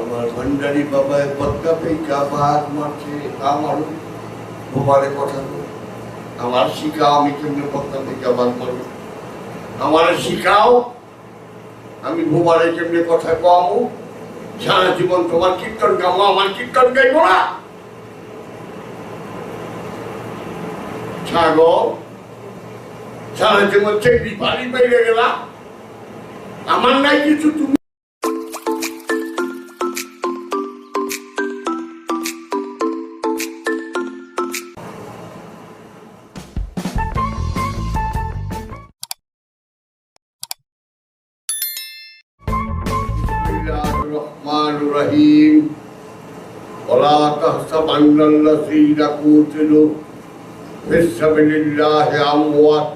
আমার ভান্ডারি বাবায় পদ্মা পেঁচা বাঘ মারছে আমার বোমারে কথা আমার শিখাও আমি কেমনে পদ্মা পেঁচা বাঘ মারব আমার শিখাও আমি বোমারে কেমনে কথা কমো সারা জীবন তোমার কীর্তন গাবো আমার কীর্তন গাইবো না ছাগল সারা জীবন চেকরি বাড়ি বাইরে গেলা আমার নাই কিছু তুমি Bismillahirrahmanirrahim. Wala tahsabanna allazina qutilu fi sabilillahi amwat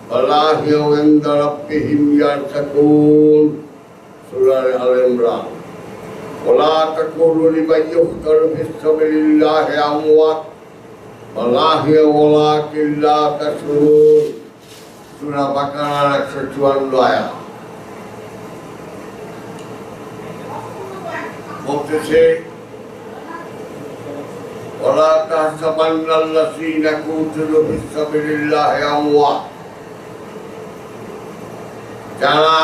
wallahi inda rabbihim yarzuqun. Surah Al-Imran. Wala taqulu liman yuqtalu fi sabilillahi amwat wallahi walakin la tashurun. Surah Baqarah 154 ayat. বলতেছে ওয়ালা তাহসাবান্নাল্লাযীনা কুতিলু ফিসাবিলিল্লাহি আমওয়াত যারা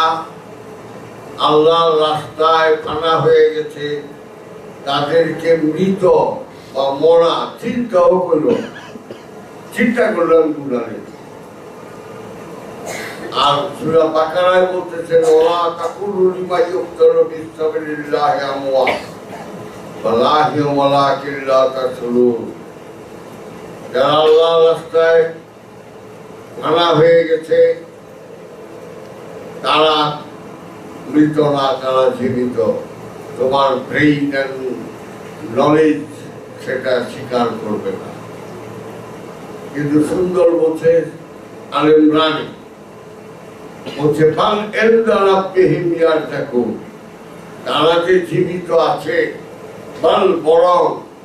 আল্লাহর রাস্তায় ফানা হয়ে গেছে তাদেরকে মৃত বা মরা চিন্তা করলো গুনাহে আর সূরা বাকারায় বলতেছে ওয়ালা তাকুলু লিমা ইউকতালু ফিসাবিলিল্লাহি আমওয়াত ওয়াল্লাহি ওয়ালাকিন লা তাশউরুন যারা আল্লাহর রাস্তায় মারা হয়ে গেছে তারা মৃত না তারা জীবিত তোমার ব্রেইন এন্ড নলেজ সেটা স্বীকার করবে না কিন্তু সুন্দর বলছে আল ইমরানে বলছে ফাল ইনদা রাব্বিহিম ইয়ারজাকুন তারা যে জীবিত আছে বল বরং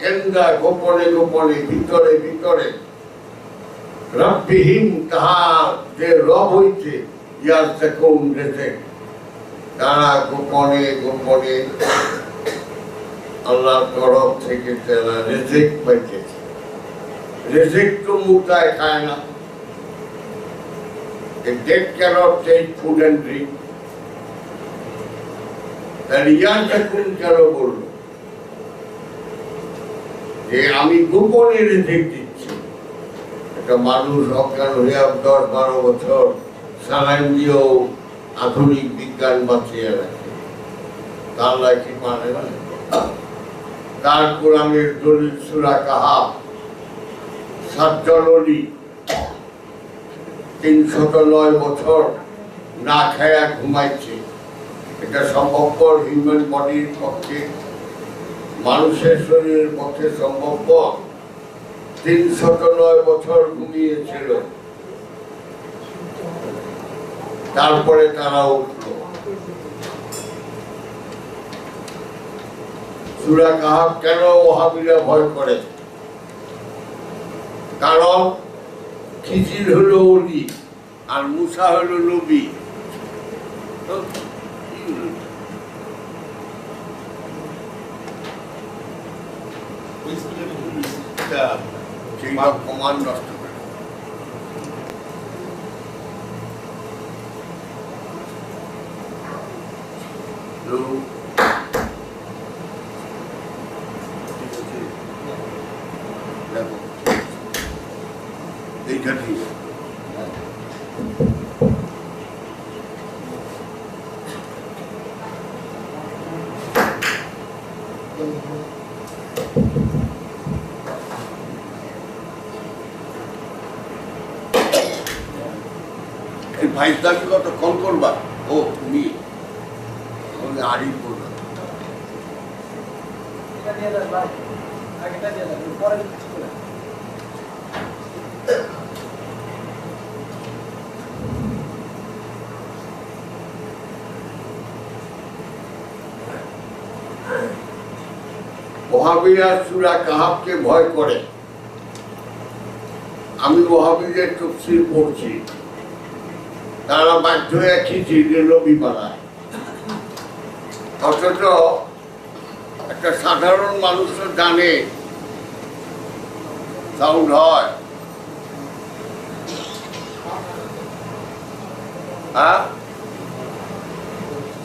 ইনদা গোপনে গোপনে ভিতরে ভিতরে রাব্বিহিম তাহার যে রব হইছে ইয়ারজাকুন রিজিক তারা গোপনে গোপনে আল্লাহর তরফ থেকে তারা রিজিক পাইতেছে রিজিক তো মুক্তায় খায় না The dead cannot take food and drink. তাহলে ইয়ারজাকুন কেন বলল যে আমি গোপনে রিজিক দিচ্ছি একটা মানুষ অজ্ঞান হয়ে 10-12 বছর সালাইন দিয়েও আধুনিক বিজ্ঞান বাঁচিয়ে রাখে তার কি মানে না তার কোরআনের দলিল সূরা কাহাফ 7 জননী 309 বছর না খায়া ঘুমাইছে এটা সম্ভবপর হিউম্যান বডির পক্ষে মানুষের শরীরের পক্ষে সম্ভবপর 309 বছর ঘুমিয়েছিল তারপরে তারা উঠল সূরা কাহাফ কেন ওয়াহাবিরা ভয় করে কারণ খিজির হলো ওলি আর মুসা হলো নবী প্রমাণ নষ্ট করে এইটা ঠিক ভাইদাকে কত কল করবা ও তুমি আরিফ বলবা ওয়াহাবিরা সূরা কাহাফকে ভয় করে আমি ওয়াহাবিদের তাফসীর পড়ছি তারা বাধ্য হয়ে খিজির নবী বানায় অথচ একটা সাধারণ মানুষ তো জানে সাউন্ড হয়, হ্যাঁ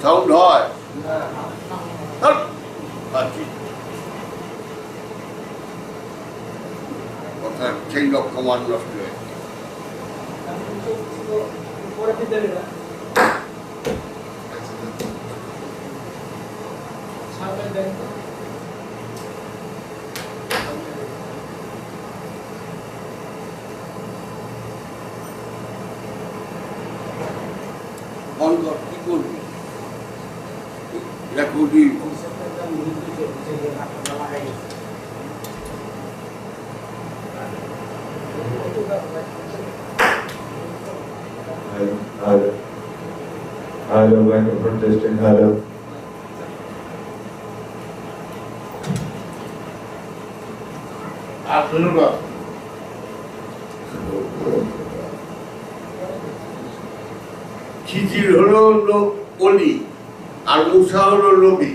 সাউন্ড হয়, কথা চেঞ্জ অফ কমান্ড নষ্ট হয়ে কি করবি এটা করবি Hello, microphone testing, hello. ধন্যবাদ। খিজির হলো অলি আর মুসা হলো নবী।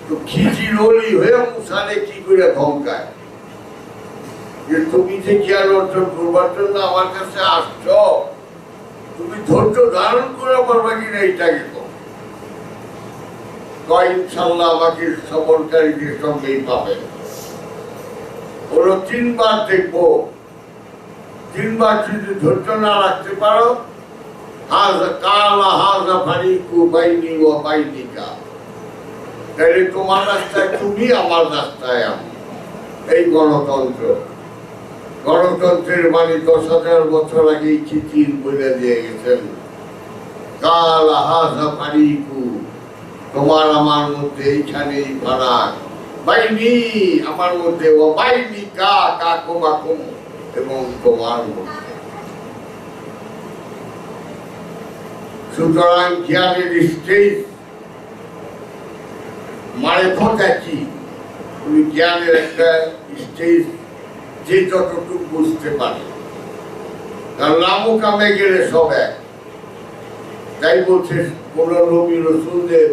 তো খিজির অলি হয়ে মুসারে কি করে ধমকায় যে তুমি যে জ্ঞান অর্জন করবার জন্য আমার কাছে আসছ, তুমি ধৈর্য ধারণ করে পারবা কিনা এইটাকে কয় ইনশাল্লাহ আমাকে সফরকারীদের সঙ্গেই পাবে। ওরা 3 বার দেখবো, 3 বার যদি ধৈর্য না রাখতে পারো তাহলে তোমার রাস্তায় তুমি, আমার রাস্তায় আমি। এই গণতন্ত্র, গণতন্ত্রের মানে 10,000 বছর আগে খিজির বলে দিয়ে গেছেন কাল হাজা ফারিকু, তোমার আমার মধ্যে এইখানেই ফারাক, বাইনি আমার মধ্যে, ও বাইনি কা কাকুমাকুম এবং তোমার মধ্যে। সুতরাং জ্ঞানের স্টেজ মারেফত কি, তুমি জ্ঞানের একটা স্টেজ যে যতটুকু বুঝতে পারে, কারণ নামও কামে গেলে সব এক। তাই বলছে কোন নবী রাসূলদের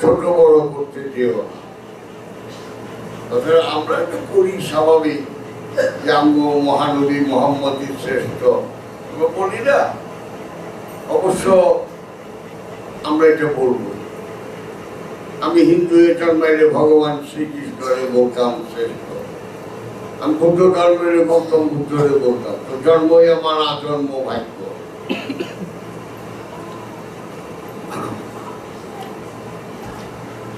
ছোট বড় করতে যেও না। আমরা তো করি স্বাভাবিক যে আমরা মহানবী মুহাম্মদই শ্রেষ্ঠ, আমরা বলি না। অবশ্য আমরা এটা বলবো, আমি হিন্দু জন্মাইলে ভগবান শ্রীকৃষ্ণরে বলতাম শ্রেষ্ঠ, আমি বৌদ্ধ ধর্মের বলতাম বুদ্ধরে বলতাম। তো জন্মই আমার আজন্ম ভাগ্য।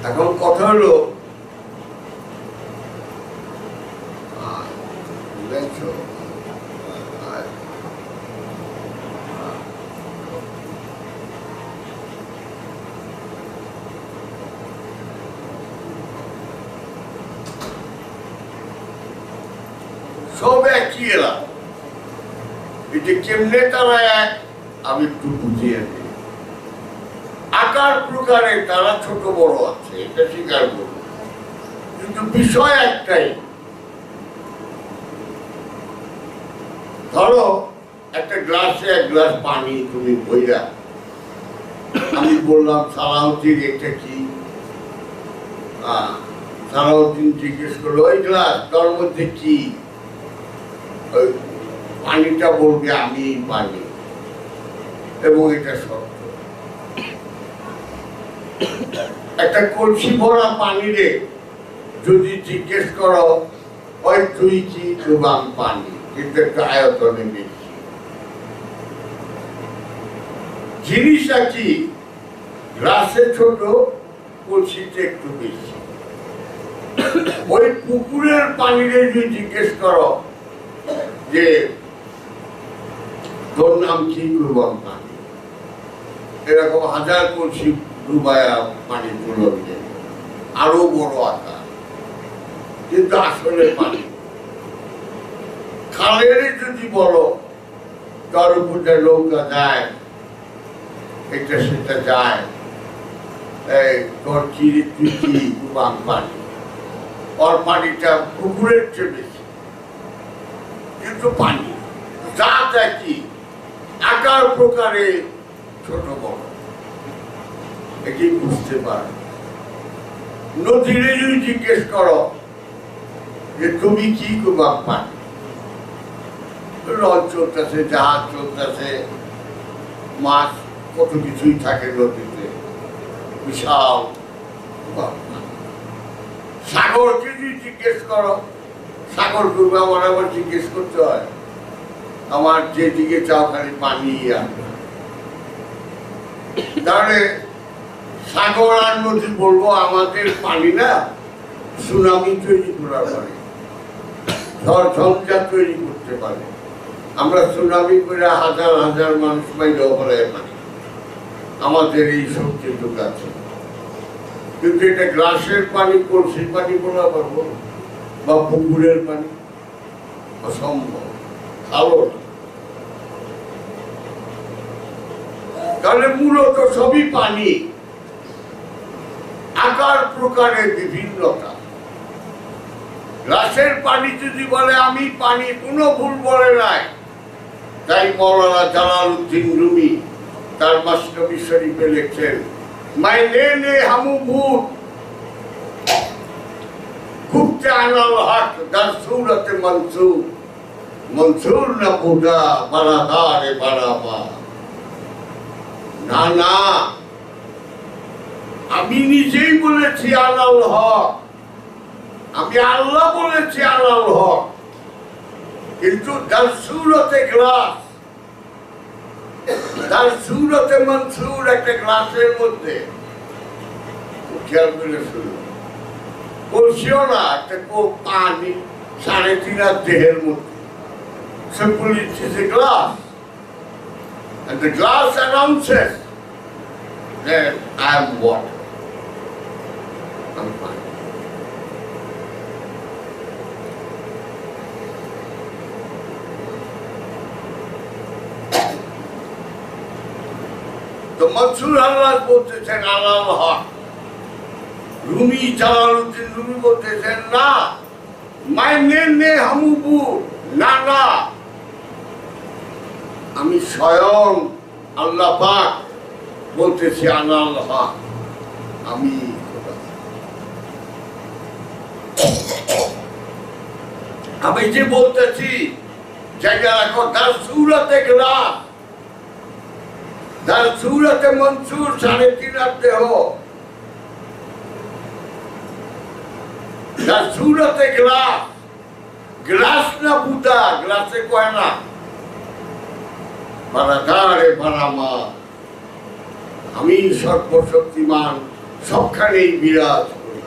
এখন কথা হলো সব একই এলাম, এটা কেমনে তারা এক আমি একটু বুঝিয়ে দিই। আকার প্রকারে তারা ছোট বড় আছে, এটা স্বীকার করব, কিন্তু বিষয় একটাই। ধরো একটা গ্লাসে 1 গ্লাস পানি তুমি বইরা, আমি বললাম সালাউদ্দিন এটা কি, সালাউদ্দিন জিজ্ঞেস করলো ওই গ্লাস তোর মধ্যে কি, পানিটা বলবে আমি পানি, এবং এটা সত্য। একটা কলসি ভরা পানি রে যদি জিজ্ঞেস করো ওই তুই কি, আমি পানি, কিন্তু একটা আয়তনে বেশি। জিনিসটা কি, গ্লাসে ছোট, কলসিতে একটু বেশি। ওই পুকুরের পানিরে যদি জিজ্ঞেস করো যে তোর নাম কি, কুরবান পানি, এরকম 1000 কলসি ডুবায়া পানি তুলে আরো বড় আকার, কিন্তু আসলে পানি। খালের যদি বলো তার উপরে নৌকা যায়, এটা সেটা যায়, তোর কি তুই কি, কুরবান পানি, ওর পানিটা পুকুরের চেয়ে বেশি, কিন্তু পানি জাত একই, আকার প্রকারে ছোট বড়, এটি বুঝতে পারে। নদীরে যদি জিজ্ঞেস করো যে তুমি কি করবা, পানি লঞ্চ চলতেছে, জাহাজ চলতেছে, মাছ কত কিছুই থাকে নদীতে, বিশাল। সাগরকে যদি জিজ্ঞেস করো, সাগর করবে, আমার আবার জিজ্ঞেস করতে হয়, আমার যেদিকে চাও খালি পানি আসবে। তাহলে সাগর আর নদী বলবো আমাদের পানি না সুনামি তৈরি করার পারে, ঝড় ঝঞ্ঝা তৈরি করতে পারে। আমরা সুনামি করে হাজার হাজার মানুষ মাইলেও পারে পানি, আমাদের এই শক্তিটুক আছে। কিন্তু এটা গ্লাসের পানি, কলসির পানি বলা পারবো, বা পুকুরের পানি, অসম্ভব, ভালো। তাহলে মূলত সবই পানি, আকার প্রকারে বিভিন্নতা। গ্লাসের পানি যদি বলে আমি পানি, কোনো ভুল বলে নাই। তাই মৌলানা জালালউদ্দিন রুমি তার মাসনবী শরীফে লিখছেন, মাই নে হামু ভূত খুবতে আনাল হক দার সুরতে মনসুর, মনসুর না বুদা বারাদারে বারাবা। না না, আমি নিজেই বলেছি আনাল হক, আমি আল্লাহ বলেছি আনাল হক, কিন্তু তার সুরতে গ্লাস, তার সুরতে মনসুর, একটা গ্লাসের মধ্যে খেয়াল করে শুরু বলছিও না, একটা পানি 3.5 দেহের মধ্যে। Simply it is a glass, and the glass announces that I am water. I'm fine. তো মনসুর আল্লাহ বলতেছেন আল্লাহ হক, রুমি জালালউদ্দিন রুমি বলতেছেন না, মাইনে নে হামুবু, না না, আমি স্বয়ং আল্লাহ পাক বলতেছি আল্লাহ হক, আমি আমি যে বলতেছি জায়গা রাখো, তার সুরতে গ্লাস, তার সুরতে মনসুর 3.5 দেহ, তার সুরতে গ্লাস, গ্লাস না বুদা, গ্লাসে কয় না বারাদারে বারামা। আমি সর্বশক্তিমান, সবখানেই বিরাজ করি।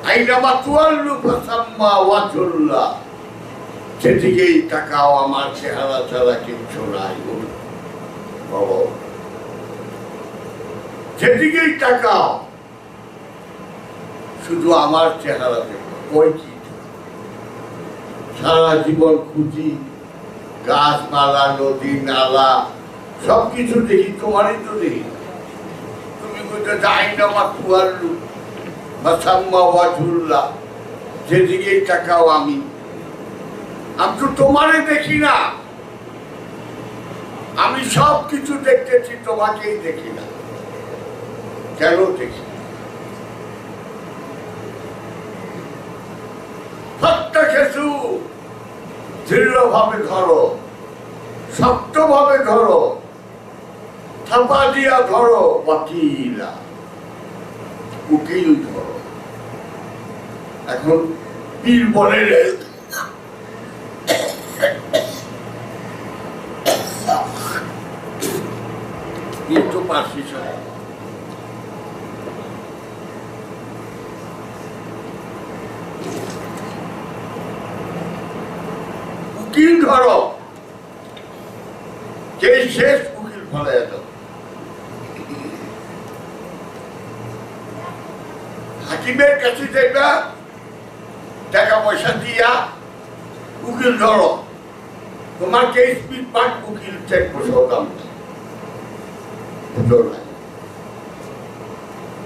আইনামা তুয়াল্লু ফাসাম্মা ওয়াজহুল্লাহ, যেদিকেই তাকাও আমার চেহারা ছাড়া কিচ্ছু নাই। বাবা, যেদিকেই তাকাও শুধু আমার চেহারা দেখো। কই কি সারা জীবন খুঁজি, গাছপালা, নদী নালা, সবকিছু দেখি, তোমারই তো দেখি। তুমি বলতে যাই না আমার তুয়াল্লু ফাসাম্মা ওয়াজহুল্লাহ, যেদিকেই তাকাও আমি তো তোমারে দেখি না। আমি সব কিছু দেখতেছি, তোমাকেই দেখি না। কেন দেখি? প্রত্যেকেশু দৃঢ়ভাবে ধরো, শক্তভাবে ধরো, থাপা দিয়া ধরো, ওয়াকিলা উকিল ধরো। এখন পীর বলে কিন্তু পারছি সাহেব, উকিল ধরো, যে শেষ উকিল ফলে দাও। হাকিমের কাছে যাইবা, টাকা পয়সা দিয়া উকিল ধরো, তোমার কেস পিট পাট উকিল চেক বসাও দাম।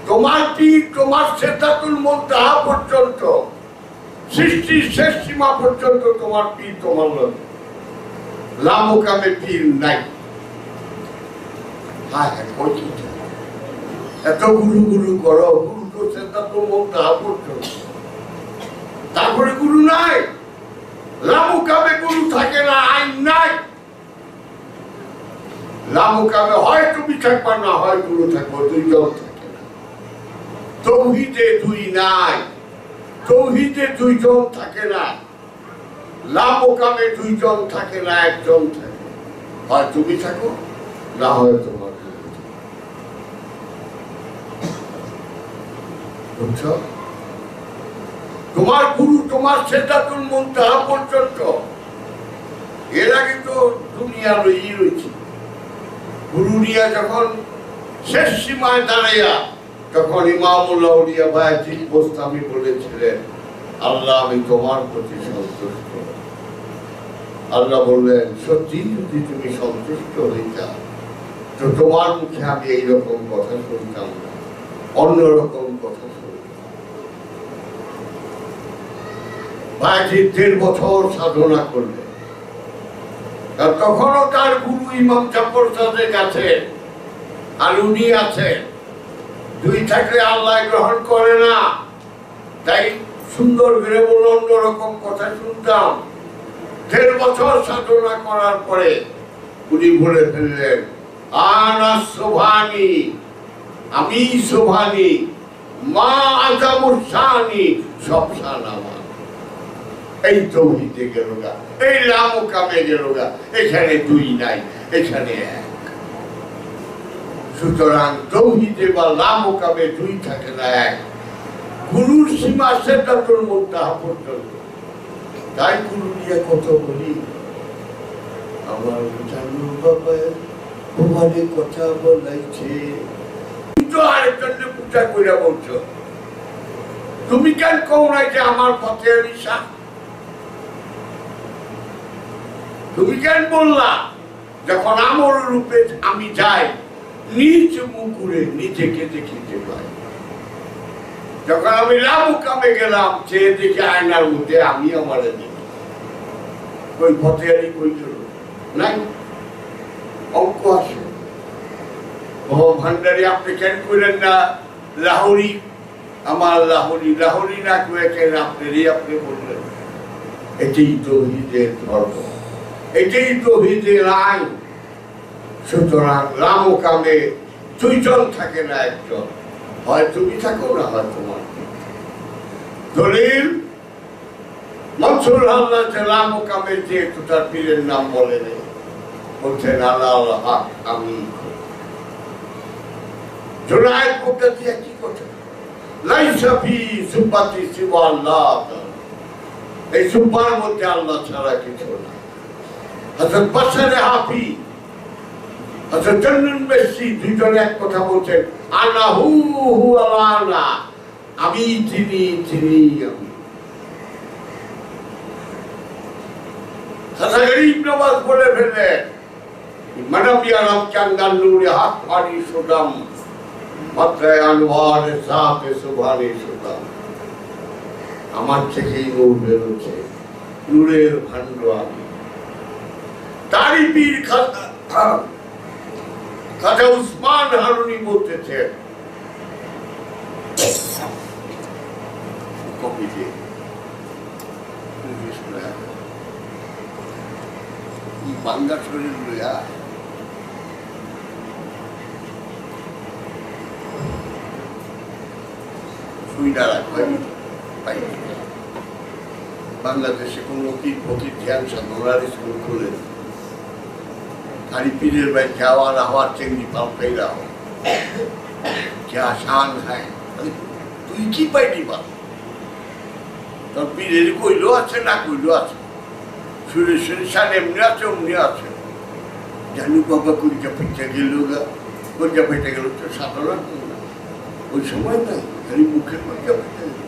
তোমার পীর, তোমার সিদ্ধাতুল মুনতাহা পর্যন্ত, সৃষ্টির শেষ সীমা পর্যন্ত তোমার পীর, তোমার লামুকামে পীর নাই। হ্যাঁ হ্যাঁ, এত গুরু গুরু করো, গুরু তো সেটা তো মনটা পড়ছো, তারপরে গুরু নাই, লামুকামে গুরু থাকে না, আইন নাই। লামুকামে হয় তুমি থাকবা, না হয় গুরু থাকবো, দুইজন থাকে না। তৌহিদে দুই নাই, তৌহিদে দুইজন থাকে না, লামুকামে দুইজন থাকে না, একজন থাকে। হয় তুমি থাকো, না হয় তোমার গুরু থাকো। বুঝছো? তোমার গুরু তোমার সিদ্ধাতুল মুনতাহা পর্যন্ত, এর আগে তো দুনিয়া রয়েছে। গুরু নিয়ে যখন শেষ সীমায় দাঁড়াইয়া, তখন ইমামুল আউলিয়া বায়াজিদ বোস্তামি বলেছিলেন, আল্লাহ আমি তোমার প্রতি সন্তুষ্ট। আল্লাহ বললেন, সত্যি যদি তুমি সন্তুষ্ট হইতা তো তোমার মুখে আমি এইরকম কথা শুনতাম না, অন্যরকম কথা শুনতাম। বায়াজিদ 1.5 বছর সাধনা করলেন, আর তখনও তার গুরু ইমাম জাফর সাদেক আছেন, আর উনি আছেন। দুই থাকলে আল্লাহ গ্রহণ করে না, তাই সুন্দর করে বলে অন্যরকম কথা শুনতাম। 1.5 বছর সাধনা করার পরে উনি বলে ফেললেন, আনা সোভানি, আমি সোভানি, মা আজামুর শানি, সব শান আমার। এই তৌহিদে গেল গা, এই লামুকামে গেল গা, এখানে দুই নাই, এখানে এক। সুতরাং তৌহিদে বা লামুকামে দুই থাকে না, এক। গুরুর সীমা সিদ্ধাতুল মুনতাহা পর্যন্ত। তাই গুরু নিয়ে কত বলি, আমার জানু বাবা তোমারে কথা বলাইছে, তো আরেকজনকে পূজা কইরা বলছো। তুমি কেন কও নাই যে আমার পথে আলিশা? তুমি কেন বললা যখন আমর রূপে আমি যাই, নিজ মুকুরে নিজেকে দেখিতে পাই? যখন আমি লামুকামে গেলাম, সে দেখে আয়নার মধ্যে আমি আমারে দেখি। ওই পথে আলি কই গেল নাই, অঙ্ক আসে। ও ভান্ডারি আপনি কেন কইলেন না লাহোরি, আমার লাহোরি, লাহোরি না কয়ে কেন আপনি বললেন? এটাই তৌহিদের ধর্ম, এটাই তৌহিদের আইন। সুতরাং লামুকামে দুইজন থাকে না, একজন। হয় তুমি থাকো, না হয় তোমার। দলিল মনসুর আল্লাহ যে লামুকামে যে তার পীরের নাম বলেন, বলছেন আল্লাহ হক আমি। জুনায়েদ মুক্তাদি কি কথা, লাইসা ফি সুব্বাতি সিওয়া আল্লাহ, এই সুব্বার মধ্যে আল্লাহ ছাড়া কিছু না। হযরত বাশারে হাফি, হযরত জান্নুল মেসি দুইজনে এক কথা বলছেন, আনা হু হু আলানা, আমি তিনি তিনি আমি। খাজা গরিব নওয়াজ বলে ফেললেন, মানব ইয়ারাম চাঙ্গান নূরে হাত ফাড়ি সুদাম, মাত্রায় আনোয়ার সাথে সুবহানে সুদাম। আমার থেকেই নূর বেরোচ্ছে, নূরের ভান্ড আমি। তারই পীর খাজা উসমান হারুনি বলতেছেন, কপিতে বাংলা শরীর লইয়া বাংলাদেশে কোন ফকির ধ্যান সাধনার স্কুল খুলে খালি পীরের ভাই খাওয়ার হওয়ার চেঙ্গি পাল খাইরা শান খায়। তুই কি পাইনি বা তোর পীরের কইলো আছে না কইলো আছে, সুরে সুরে শান এমনি আছে অমনি আছে। জানু বাবা কলিজা পিঠা গেল গা, কলিজা পেটে গেল তো সাধনা ওই সময় নাই, খালি মুখের কলিজা পেটে গেল।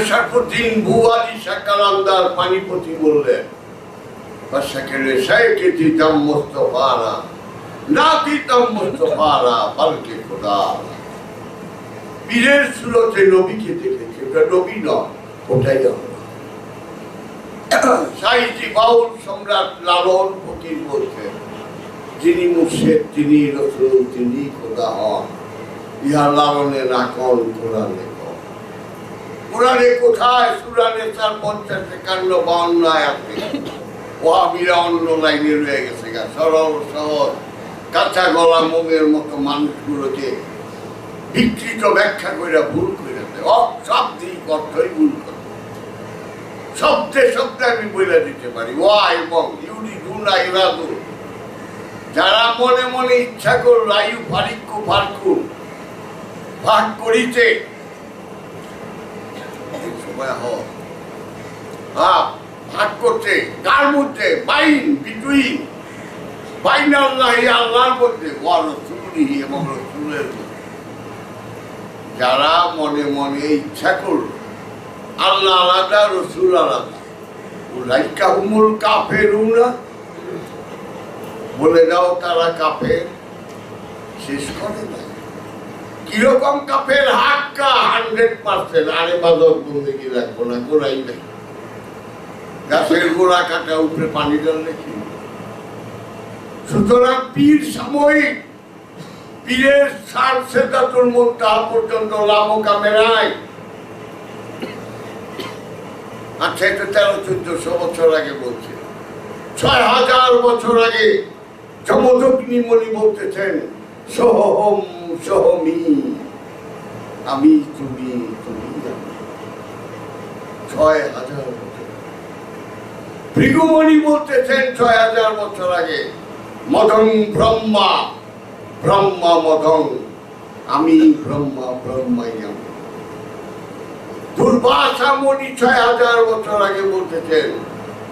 শারফুদ্দিন বুয়ালি শাহ কালান্দার পানিপতি বললেন, فشكل شيكتي دم مصطفانا নাতি দম মুস্তাফারা বলকে খোদা পীরের সুরতে নবীকে দেখেছে ওটা নবী নয় ওটাই আমরা সাহিত্যিক বাউল সম্রাট লালন ফকির বলছেন যিনি মুর্শিদ তিনি রসুল তিনি খোদা হন ইহা লালনের আকল কোরআনে কম কোরআনে কোথায় সূরা নিসার 50 51 52 আয়াতে ওয়াহাবিরা অন্য লাইনে রয়ে গেছে গা সরল সহজ কাঁচা গলা মোমের মতো মানুষগুলোকে বিকৃত ব্যাখ্যা করে ভুল করে দেয় সব দিক অর্থই ভুল করে শব্দে শব্দে আমি বলে দিতে পারি ওয়া এবং ইউরিদুনা ইরাদু যারা মনে মনে ইচ্ছা করল আয়ু ফারিকু ফারকুন ভাগ করিতে সময় হয় ভাগ করতে কার মধ্যে বাইন বিটুইন আল্লাহর মধ্যে এবং রসুলের যারা মনে মনে ইচ্ছা করল আল্লাহ আলাদা রসুল আলাদা উলাইকা হুমুল কাফেরুনা বলে দাও তারা কাফের শেষ করে না কিরকম কাফের হাক্কা 100% আরে বাদর বন্দেগি রাখবো না গোড়াই নাই গাছের গোড়া কাটা উপরে পানি ঢাললে কি সুতরাং পীর সাময়িক পীরের সার সেদাতুল মুনতাহা পর্যন্ত লামো কামেরায় আচ্ছা এটা 1300-1400 বছর আগে বলছে 6000 বছর আগে যমদগ্নিমণি বলতেছেন সোহম সোহমি আমি তুমি তুমি 6000 বছর ভৃগুমণি বলতেছেন 6000 বছর আগে মদং ব্রহ্মা ব্রহ্মা মদং আমি ব্রহ্মা ব্রহ্মাই আমি দুর্বাসা মণি 6000 বছর আগে বলতেছেন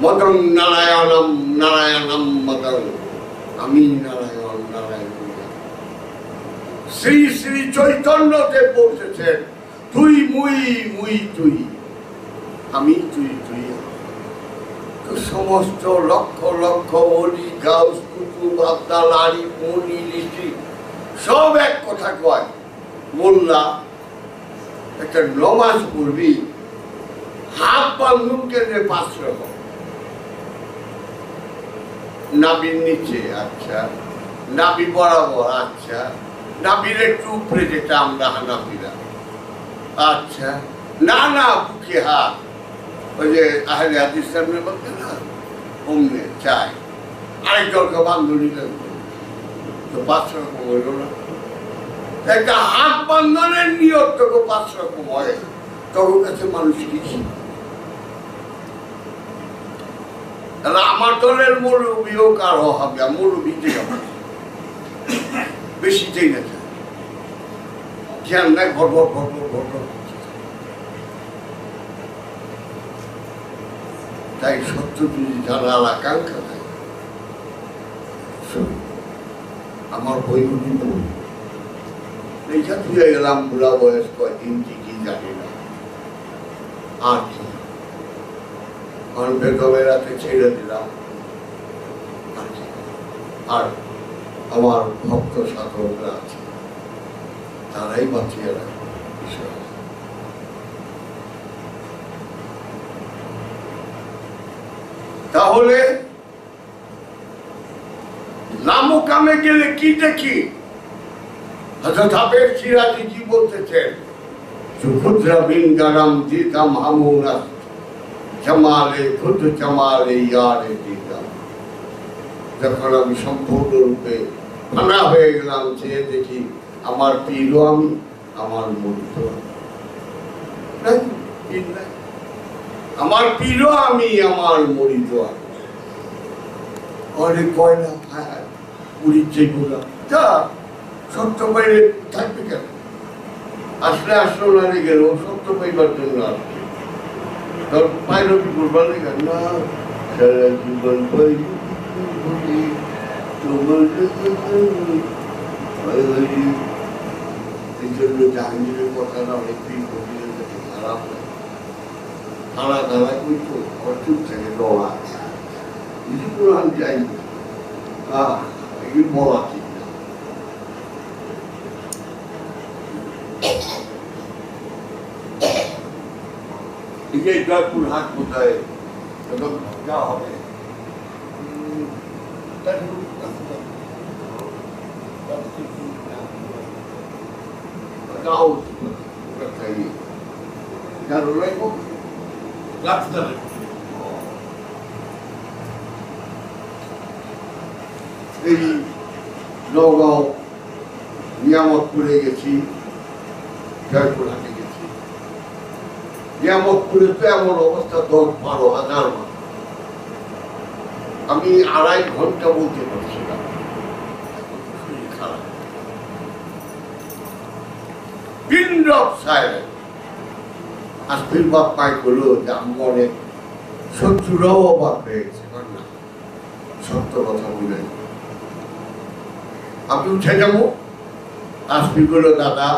মদং নারায়ণম নারায়ণম মদং আমি নারায়ণ নারায়ণ শ্রী শ্রী চৈতন্যদেব বলতেছেন তুই মুই মুই তুই আমি তুই তুই সমস্ত লক্ষ লক্ষ অলি গাউস কুতুব আব্দাল আরিফ মুনি ঋষি সব এক কথা কয় মোল্লা একটা নমাজ পড়বি হাত বান্ধুন কেন্দ্রে 5 রকম নাবির নিচে আচ্ছা নাবি বরাবর আচ্ছা নাবির একটু উপরে যেটা আমরা হানাফিরা আচ্ছা না না বুকে হাত ওই যে আহলে হাদিস সামনে বলতে না অমনে চাই আরেক দলকে বান্ধবী তো 5 রকম হইল না একটা হাত বান্ধনের নিয়ত তোকে 5 রকম হয় তোর কাছে মানুষ কি আমার দলের মৌলবী হোক আর হবে মৌলবী থেকে বেশি চাই না জ্ঞান নাই ভরভর ভরভর ভরভর তাই সত্য যদি জানার আকাঙ্ক্ষা থাকে আমার বইগুলি বই এইটা ধুয়ে গেলাম বুড়া বয়স কয়দিন কি জানি না আর কি কারণ বেগমের হাতে ছেড়ে দিলাম আর আমার ভক্ত সাধকরা আছে তারাই বাঁচিয়ে রাখে তাহলে নামকামে গেলে কি দেখি হযরত হাফেজ সিরাজি কি বলতেছেন সুখুদ্রা বিন গারাম দিতাম হামুনা জামালে খুদ জামালে ইয়ারে দিতাম যখন আমি সম্পূর্ণরূপে ফানা হয়ে গেলাম চেয়ে দেখি আমার পীরও আমি আমার মুরিদ আমার পীরও আমি আমার মুরিদ আমি অনেক কয় না হ্যাঁ মুরিদ যেগুলো যা সত্য পাইলে থাকবে কেন আসলে আসলো না গেল সত্য পাইবার জন্য আসবে তোর পাইলো কি বলবার লেগে না সারা জীবন পাইলি তোমার এই জন্য জাহাঙ্গীরের কথাটা অনেক খারাপ থানা ধারা কিন্তু চুপ থেকে ডরা পুরান যাই এগুলো বলা ঠিক না। এই জয়পুর হাট কোথায় যাওয়া হবে এই নগাঁও নিয়ামতপুরে গেছি, জয়পুর হাটে গেছি। নিয়ামতপুরে তো এমন অবস্থা 10-12,000 মানুষ। আমি 2.5 ঘন্টা বলতে পারছিলাম, খারাপ পিন অফ সাইলেন্স। আজকের বাপ পাই করলো যে আমি অনেক শত্রুরাও অবাক হয়েছে, না সত্য কথা বলে আমি উঠে যাবো। আজকে গুলো দাদা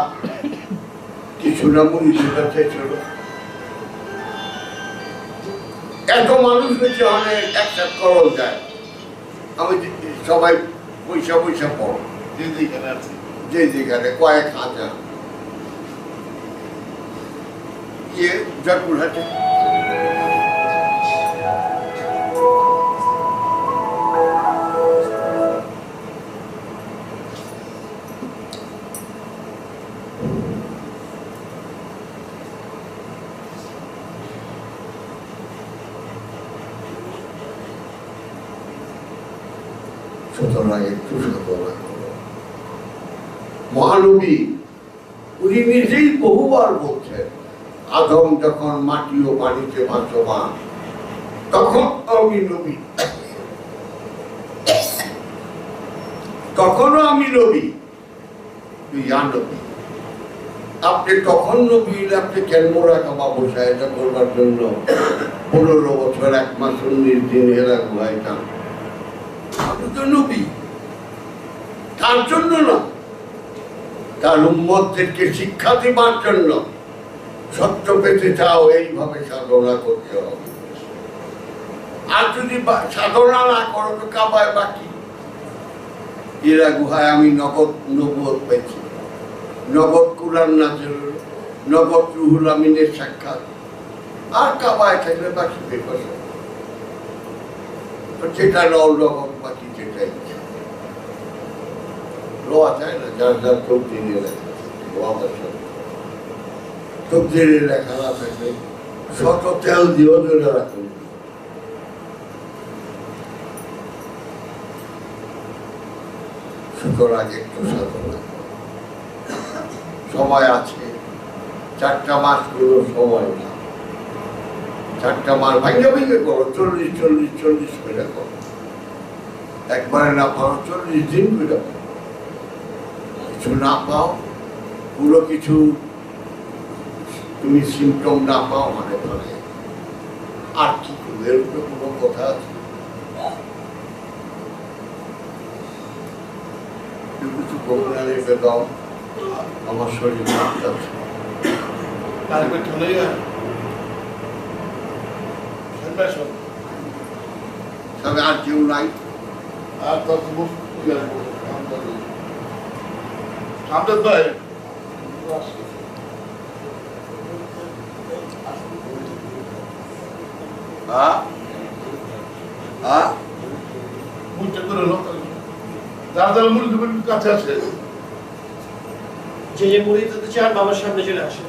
কিছু না মুড়ি ছিল, এত মানুষ হয়েছে অনেক অ্যাকসেপ্ট করা যায়। আমি সবাই পয়সা পয়সা পড়ো যে যেখানে আছে, যে যেখানে কয়েক হাজার জয়পুর হাটে সুতরাং একটু সাধনা করো। মহানবী উনি নিজেই বহুবার বলছেন, আদম যখন মাটি ও পানিতে ভাসমান তখন আমি নবী, তখনও আমি নবী, ইয়া নবী। আপনি তখন নবী, আপনি কেন রাখা বসায় এটা করবার জন্য 15 বছর 1 মাস 19 দিন এরা ঘুরাইতাম। আপনি তো নবী, তার জন্য না, তার উম্মতদেরকে শিক্ষা দেবার জন্য। সত্য পেতে চাও এইভাবে সাধনা করতে হবে। আর যদি সাধনা না করো তো কাবায় বাকি। এরা গুহায় আমি নগদ নবুয়ত পেয়েছি, নগদ কুরআন নাযিল, নগদ রুহুল আমিনের সাক্ষাৎ, আর কাবায় থাকলে বাকি পেপার যেটা নগদ বাকি যেটাই রোয়া যায় না। যার যার চোখ দিয়ে লেখা চোখ দিয়ে লেখা না থাকলে শত তেল দিয়েও ধরে রাখুন। সুতরাং একটু সাধনা সময় আছে, 4টা মাস কোনো সময় না। 4টা মাস ভাঙে ভাঙে করো, 40 করে করো, একবারে না পাও 40 দিন করে করো। কিছু না পাও, পুরো কিছু তুমি সিমটম না পাও মানে ফলে আর কি করবে, এর উপরে কোনো কথা আছে? কিছু প্রোগ্রামে পেতাম আমার শরীর খারাপ আছে, আর কেউ নাই। আর ভাই যারা যারা মুড়ি দেবেন কাছে আছে, যে মুড়ি দিতে চান বাবার সামনে চলে আসে।